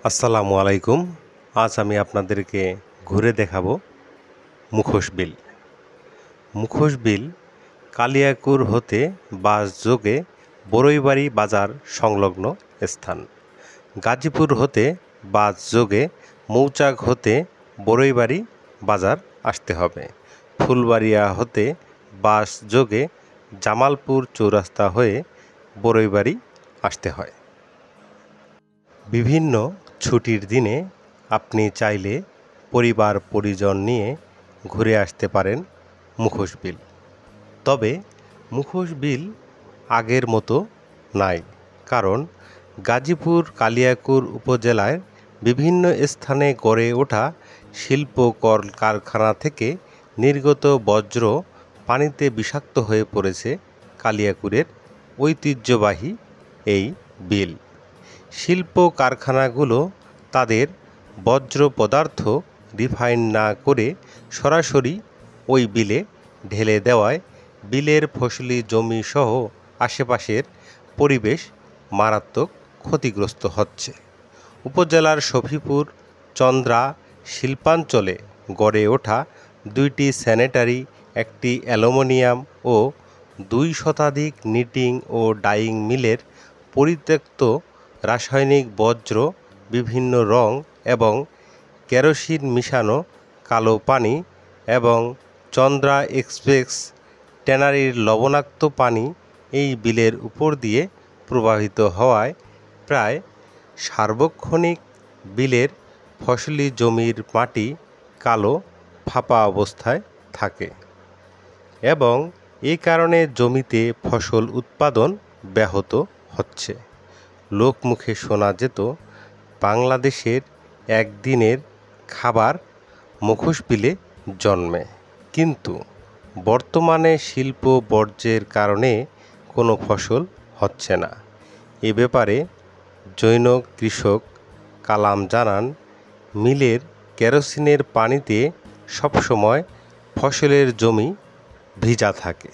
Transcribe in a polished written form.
আসসালামু আলাইকুম। আজ আমি আপনাদেরকে ঘুরে দেখাবো মুখোশ বিল। মুখোশ বিল কালিয়াকুর হতে বাস যোগে বড়ইবাড়ি বাজার সংলগ্ন স্থান। গাজীপুর হতে বাস যোগে মৌচাক হতে বড়ইবাড়ি বাজার আসতে হবে। ফুলবাড়িয়া হতে বাস যোগে জামালপুর চৌরাস্তা হয়ে বড়ইবাড়ি আসতে হয়। বিভিন্ন ছুটির দিনে আপনি চাইলে পরিবার পরিজন নিয়ে ঘুরে আসতে পারেন মুখোশ বিল। তবে মুখোশ বিল আগের মতো নাই, কারণ গাজীপুর কালিয়াকুর উপজেলায় বিভিন্ন স্থানে গড়ে ওঠা শিল্প কারখানা থেকে নির্গত বজ্র পানিতে বিষাক্ত হয়ে পড়েছে কালিয়াকুরের ঐতিহ্যবাহী এই বিল। শিল্প কারখানাগুলো তাদের বজ্র পদার্থ রিফাইন না করে সরাসরি ওই বিলে ঢেলে দেওয়ায় বিলের ফসলি জমি সহ আশেপাশের পরিবেশ মারাত্মক ক্ষতিগ্রস্ত হচ্ছে। উপজেলার শফিপুর চন্দ্রা শিল্পাঞ্চলে গড়ে ওঠা 2টি স্যানিটারি, একটি অ্যালুমিনিয়াম ও 2 শতাধিক নিটিং ও ডাইং মিলের পরিত্যক্ত রাসায়নিক বজ্র, বিভিন্ন রং এবং কেরোসিন মিশানো কালো পানি এবং চন্দ্রা এক্সপ্রেস ট্যানারির লবণাক্ত পানি এই বিলের উপর দিয়ে প্রবাহিত হওয়ায় প্রায় সার্বক্ষণিক বিলের ফসলি জমির মাটি কালো ফাঁপা অবস্থায় থাকে এবং এই কারণে জমিতে ফসল উৎপাদন ব্যাহত হচ্ছে। লোকমুখে শোনা যেত বাংলাদেশের একদিনের খাবার মুখোশ বিলে জন্মে, কিন্তু বর্তমানে শিল্প বর্জ্যের কারণে কোনো ফসল হচ্ছে না। এ ব্যাপারে জৈন কৃষক কালাম জানান, মিলের কেরোসিনের পানিতে সবসময় ফসলের জমি ভিজা থাকে।